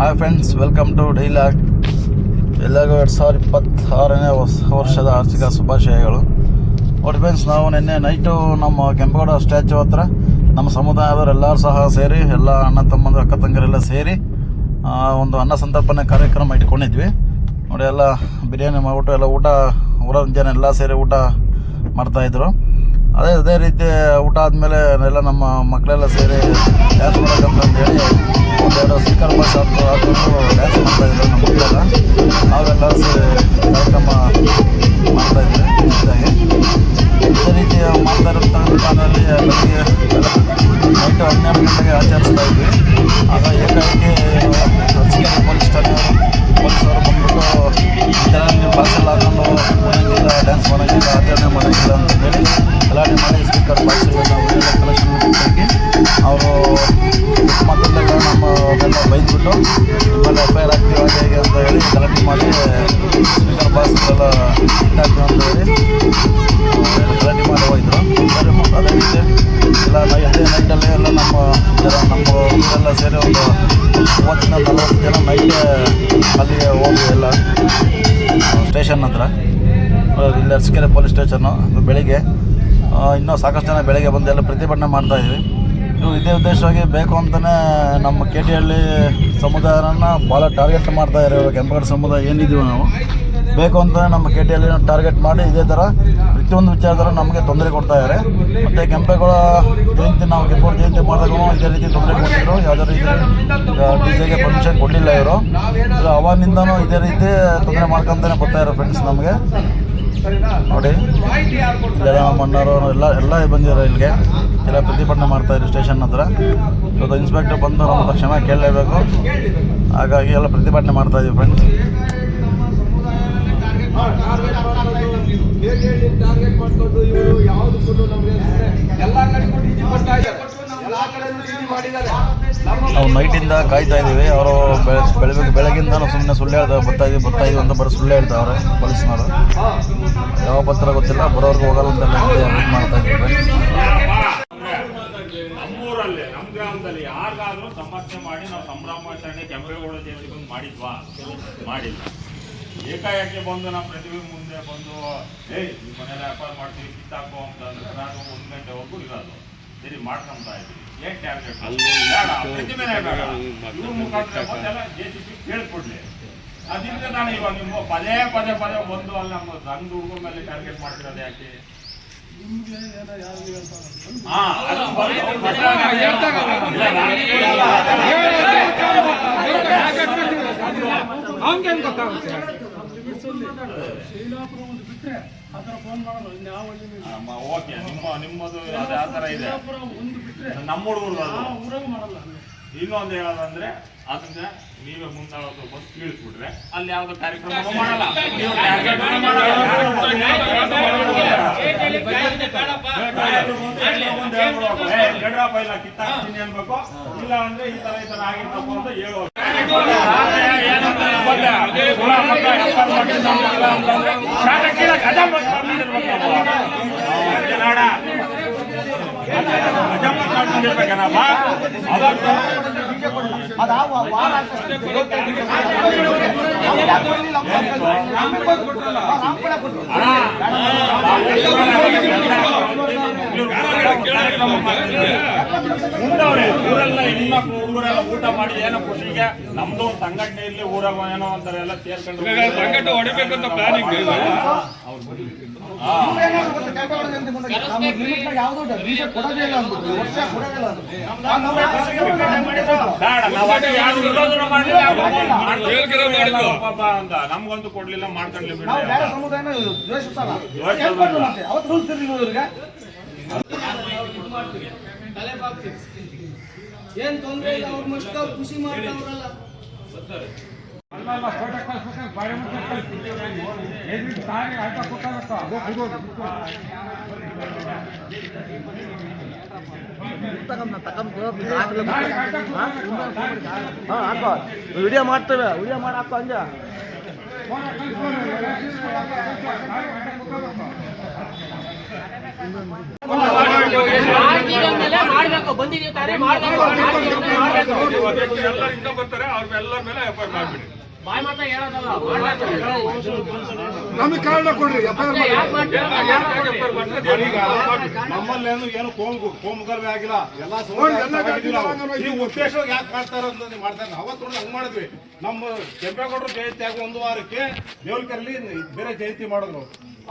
Hi friends, welcome to dialogue. ಎಲ್ಲರಿಗೂ 2026ನೇ ವರ್ಷದ ಆರ್ಥಿಕ ಶುಭಾಶಯಗಳು. ನೋಡಿ ಫ್ರೆಂಡ್ಸ್, ನಾವು ನಿನ್ನೆ ನೈಟು ನಮ್ಮ ಕೆಂಪೇಗೌಡ ಸ್ಟ್ಯಾಚ್ಯೂ ಹತ್ರ ನಮ್ಮ ಸಮುದಾಯದವರೆಲ್ಲರೂ ಸಹ ಸೇರಿ, ಎಲ್ಲ ಅಣ್ಣ ತಮ್ಮಂದು ಅಕ್ಕ ತಂಗಿರೆಲ್ಲ ಸೇರಿ ಒಂದು ಅನ್ನ ಸಂತರ್ಪಣೆ ಕಾರ್ಯಕ್ರಮ ಇಟ್ಕೊಂಡಿದ್ವಿ. ನೋಡಿ, ಎಲ್ಲ ಬಿರಿಯಾನಿ ಮಾಡಿಬಿಟ್ಟು ಎಲ್ಲ ಊರದ ಜನ ಎಲ್ಲ ಸೇರಿ ಊಟ ಮಾಡ್ತಾಯಿದ್ರು. ಅದೇ ರೀತಿ ಊಟ ಆದಮೇಲೆ ಎಲ್ಲ ನಮ್ಮ ಮಕ್ಕಳೆಲ್ಲ ಸೇರಿ ಡ್ಯಾನ್ಸ್ ಮಾಡೋಕ್ಕಂತಂದೇಳಿ ಒಂದೆರಡು ಸ್ಪೀಕರ್ ಬಾಕ್ಸ್ ಹಾಕೊಂಡು ಡ್ಯಾನ್ಸ್ ಮಾಡ್ತಾಯಿದ್ರು ನಮ್ಮ ಮಕ್ಕಳೆಲ್ಲ. ನಾವೆಲ್ಲ ಸೇರಿ ಕಾರ್ಯಕ್ರಮ ಮಾಡ್ತಾಯಿದ್ವಿ ಇದಾಗಿ. ಇದೇ ರೀತಿ ಮಾಡ್ತಾ ಇರೋಂಥ ಕಾಲದಲ್ಲಿ ಬೆಳಗ್ಗೆ ನೈಟ್ 12 ಗಂಟೆಗೆ ಆಚರಿಸ್ತಾ ಇದ್ವಿ. ಆಗ ಏಕಾಏಕಿ ಅರಸೀಕೆರೆ ಪೊಲೀಸವರು ಬಂದ್ಬಿಟ್ಟು ಜನ ನೀವು ಬಾಕ್ಸೆಲ್ಲ ಹಾಕೊಂಡು ಮಾಡೋಂಗಿಲ್ಲ, ಡ್ಯಾನ್ಸ್ ಮಾಡೋಂಗಿಲ್ಲ, ಆಚರಣೆ ಮಾಡೋಂಗಿಲ್ಲ ಅಂತಂದೇಳಿ ಗಲಾಟೆ ಮಾಡಿ ಸ್ಪೀಕರ್ ಬಾಕ್ಸ್ಗಳನ್ನ ಅವರೆಲ್ಲ ಕಲೆಕ್ಷನ್ ಹಾಕಿ ಅವರು ಮಕ್ಕಳೆಲ್ಲ ನಮ್ಮನ್ನೆಲ್ಲ ಬೈದ್ಬಿಟ್ಟು ನಿಮ್ಮಲ್ಲಿ FIR ಆಗ್ತೀವಿ ಹಾಗೆ ಹೇಗೆ ಅಂತ ಹೇಳಿ ಗಲಾಟೆ ಮಾಡಿ ಸ್ಪೀಕರ್ ಬಾಕ್ಸ್ಗಳೆಲ್ಲ ಇಟ್ಟಾಗ್ತೀವಿ ಅಂತ ಹೇಳಿ ಗಲಾಟೆ ಮಾಡಿ ಹೋಗಿದ್ರು. ಅದೇ ರೀತಿ ಎಲ್ಲ ಅದೇ ನೈಟಲ್ಲಿ ಎಲ್ಲ ನಮ್ಮ ಊರೆಲ್ಲ ಸೇರಿ ಒಂದು 30-40 ಜನ ನೈಟೇ ಅಲ್ಲಿಗೆ ಹೋಗಿ ಎಲ್ಲ ಸ್ಟೇಷನ್ ಹತ್ರ, ಇಲ್ಲಿ ಅರಸೀಕೆರೆ ಪೊಲೀಸ್ ಸ್ಟೇಷನ್ನು. ಬೆಳಿಗ್ಗೆ ಇನ್ನೂ ಸಾಕಷ್ಟು ಜನ ಬೆಳಗ್ಗೆ ಬಂದು ಎಲ್ಲ ಪ್ರತಿಭಟನೆ ಮಾಡ್ತಾಯಿದ್ವಿ. ಇದೇ ಉದ್ದೇಶವಾಗಿ ಬೇಕು ಅಂತಲೇ ನಮ್ಮ KTಹಳ್ಳಿ ಸಮುದಾಯನ ಭಾಳ ಟಾರ್ಗೆಟ್ ಮಾಡ್ತಾಯಿದ್ದಾರೆ. ಕೆಂಪೇಗೌಡ ಸಮುದಾಯ ಏನಿದ್ದೀವಿ ನಾವು ಬೇಕು ಅಂತ ನಮ್ಮ KTಹಳ್ಳಿನ ಟಾರ್ಗೆಟ್ ಮಾಡಿ ಇದೇ ಥರ ಪ್ರತಿಯೊಂದು ವಿಚಾರದಲ್ಲಿ ನಮಗೆ ತೊಂದರೆ ಕೊಡ್ತಾಯಿದ್ದಾರೆ. ಮತ್ತು ಕೆಂಪೇಗೌಡ ಜಯಂತಿ, ನಾವು ಕೆಂಪೇಗೌಡ ಜಯಂತಿ ಮಾಡಿದಾಗ ಇದೇ ರೀತಿ ತೊಂದರೆ ಕೊಟ್ಟಿದ್ರು. ಯಾವುದೇ ರೀತಿ DJಗೆ ಪರ್ಮಿಷನ್ ಕೊಡಲಿಲ್ಲ ಇವರು. ಅವಾಗಿನಿಂದನೂ ಇದೇ ರೀತಿ ತೊಂದರೆ ಮಾಡ್ಕೊತಾನೆ ಬರ್ತಾಯಿರೋ ಫ್ರೆಂಡ್ಸ್ ನಮಗೆ. ನೋಡಿ, ಇಲ್ಲೆಲ್ಲ ನಮ್ಮ ಅಣ್ಣವರು ಎಲ್ಲ ಬಂದಿದ್ದಾರೆ ಇಲ್ಲಿಗೆ, ಎಲ್ಲ ಪ್ರತಿಭಟನೆ ಮಾಡ್ತಾಯಿದ್ರು ಸ್ಟೇಷನ್ ಹತ್ರ. ಇವತ್ತು ಇನ್ಸ್ಪೆಕ್ಟರ್ ಬಂದು ನಮ್ಮ ಹತ್ರ ಕ್ಷಮೆ ಕೇಳಲೇಬೇಕು. ಹಾಗಾಗಿ ಎಲ್ಲ ಪ್ರತಿಭಟನೆ ಮಾಡ್ತಾಯಿದ್ದೀವಿ ಫ್ರೆಂಡ್ಸ್. ನಾವು ನೈಟಿಂದ ಕಾಯ್ತಾ ಇದ್ದೀವಿ. ಅವರು ಬೆಳಗಿಂದ ಸುಮ್ಮನೆ ಸುಳ್ಳು ಬರ್ತಾಯಿದ್ದೀವಿ ಅಂತ ಬರೋ ಸುಳ್ಳು ಹೇಳ್ತಾವ್ರೆ ಪೊಲೀಸ್ನವರು. ಯಾವ ಪತ್ರ ಗೊತ್ತಿಲ್ಲ, ಬರೋರ್ಗೆ ಹೋಗಲ್ಲ ಅಂತ ಮಾಡ್ತಾ ಇದ್ದೀವಿ. ನಮ್ಮೂರಲ್ಲಿ ನಮ್ಮ ಗ್ರಾಮದಲ್ಲಿ ಯಾರಿಗಾದ್ರೂ ಸಮಸ್ಯೆ ಮಾಡಿ ನಾವು ಸಂಭ್ರಮಾಚರಣೆ ಕೆಂಪೇಗೌಡ ಜಯಂತಿ ಬಂದು ಮಾಡಿಲ್ಲ. ಏಕಾಏಕಿ ಬಂದು ನಮ್ಮ ಪ್ರತಿಭೆ ಮುಂದೆ ಬಂದು ನಿಮ್ಮ ಮನೇಲಿ ವ್ಯಾಪಾರ ಮಾಡ್ತೀವಿ ಕಿತ್ತಾಕೋ ಅಂತಂದ್ರೆ ನಾನು 1 ಗಂಟೆವರೆಗೂ ಇರೋದು. ಸರಿ, ಮಾಡ್ಕೊಂತಾ ಇದ್ದೀವಿ. ಏನ್ ಟ್ಯಾಬ್ಲೆಟ್ ಪ್ರತಿಭೆನೇ ಬೇಡ, ಇವ್ರ ಮುಖಾಂತರ ಬಂದೆಲ್ಲ JCB ಕೇಳ್ಕೊಡ್ಲಿ. ಅದರಿಂದ ನಾನು ಇವಾಗ ನಿಮ್ಮ ಪದೇ ಬಂದು ಅಲ್ಲಿ ನಮ್ಮ ಸಣ್ಣ ಹುಡುಗರ ಮೇಲೆ ಟಾರ್ಗೆಟ್ ಮಾಡ್ತಿರೋದು ಯಾಕೆ? ಓಕೆ, ನಿಮ್ಮದು ಅದೇ ಆ ಥರ ಇದೆ. ನಮ್ಮ ಹುಡುಗರು ಇನ್ನೊಂದು ಹೇಳೋದಂದ್ರೆ ಅದನ್ನ ನೀವೇ ಮುಂದಾಳೋದು ಬಂದು ತಿಳಿಸ್ಬಿಟ್ರೆ ಅಲ್ಲಿ ಯಾವ್ದು ಕಾರ್ಯಕ್ರಮ ಮಾಡಲ್ಲ. ಗಡ್ರಪ್ಪ ಇಲ್ಲ ಕಿತ್ತಾಕ್ತೀನಿ ಅನ್ಬೇಕು, ಇಲ್ಲ ಅಂದ್ರೆ ಈ ತರ ಆಗಿರ್ತಪ್ಪ ಅಂತ ಹೇಳೋದು. ಊರೆಲ್ಲ ಹೆಣ್ಮಕ್ಳು ಹುಡುಗರೆಲ್ಲ ಊಟ ಮಾಡಿ ಏನೋ ಖುಷಿಗೆ ನಮ್ದು ಒಂದು ಸಂಘಟನೆ ಇರ್ಲಿ, ಊರಾಗ ಏನೋ ಅಂತಾರೆ ಎಲ್ಲ ಸೇರ್ಕೊಂಡು ಹೊಡಿಬೇಕಂತ ಪ್ಲಾನಿಂಗ್. ನಮ್ಗಂತೂ ಕೊಡ್ಲಿಲ್ಲ, ಮಾಡ್ಕೊಂಡ್ಲಿ ಏನ್ ತೊಂದ್ರೆ ಇಲ್ಲ. ಅವ್ರ ಮಸ್ತ್ ಅವ್ರು ಖುಷಿ ಮಾಡ್ತಾವ್ರಲ್ಲ. ವಿಡಿಯೋ ಮಾಡ್ತೇವೆ, ವಿಡಿಯೋ ಮಾಡಿ ಹಾಕೋ ಅಂಜ. ಮಾಡ್ಬೇಕು ಬಂದಿದ್ದೀವಿ ತಾನೇ ಮಾಡ್ಬೇಕು ಎಲ್ಲರಿಂದ ಬರ್ತಾರೆ ಅವ್ರೆಲ್ಲರ ಮೇಲೆ ಎಫ್ಐಆರ್ ಮಾಡ್ಬಿಡಿ. ಬಾಯ್ ಮಾತ್ರ ಹೇಳೋದಲ್ಲ ನಮಗೆ ಕಾರಣ ಕೊಡ್ರಿ ನಮ್ಮಲ್ಲೇನು ಏನು ಕೋಮುಗಲಭೆ ಆಗಿಲ್ಲ ಎಲ್ಲ ಈ ಉದ್ದೇಶ ಯಾಕೆ ಮಾಡ್ತಾರ ಅಂತ ನೀವು ಮಾಡ್ತಾರೆ. ಅವತ್ತು ಹಂಗ್ ಮಾಡಿದ್ವಿ. ನಮ್ಮ ಕೆಂಪೇಗೌಡರು ಜಯಂತಿ ಆಗ 1 ವಾರಕ್ಕೆ ದೇವಲ್ಕರಲ್ಲಿ ಬೇರೆ ಜಯಂತಿ ಮಾಡಿದ್ರು.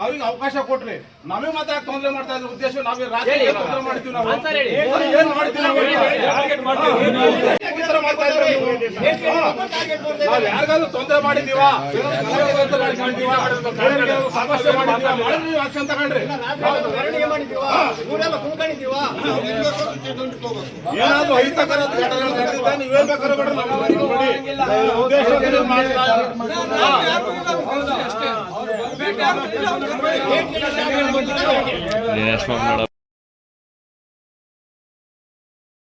ಅವ್ರಿಗೆ ಅವಕಾಶ ಕೊಟ್ರಿ. ನಾವೇ ಮತ್ತೆ ಯಾಕೆ ತೊಂದರೆ ಮಾಡ್ತಾ ಇದ್ರ ಉದ್ದೇಶ ನಾವೇ ರಾಜ್ಯ ತೊಂದರೆ ಮಾಡ್ತೀವಿ. ನಾವು ಏನ್ ಮಾಡ್ತೀವಿ ನಾವು ಯಾರಿಗಾದ್ರೂ ತೊಂದರೆ ಮಾಡಿದೀವಾ ಸಮಸ್ಯೆ ಮಾಡಿದೀವಾ ಮಾಡಿದ್ವಿ ಆಕ್ಷನ್ ತಗೊಂಡ್ರಿ ಏನಾದ್ರು ಅಹಿತಕರ ಘಟನೆಗಳು ನಡೆದಿದ್ದ ನೀವೇನ್ ಬೇಕಾದ್ರೂ ಬಿಡ್ರಿ ದಿನೇಶ್ ಮಾಮನೋಡ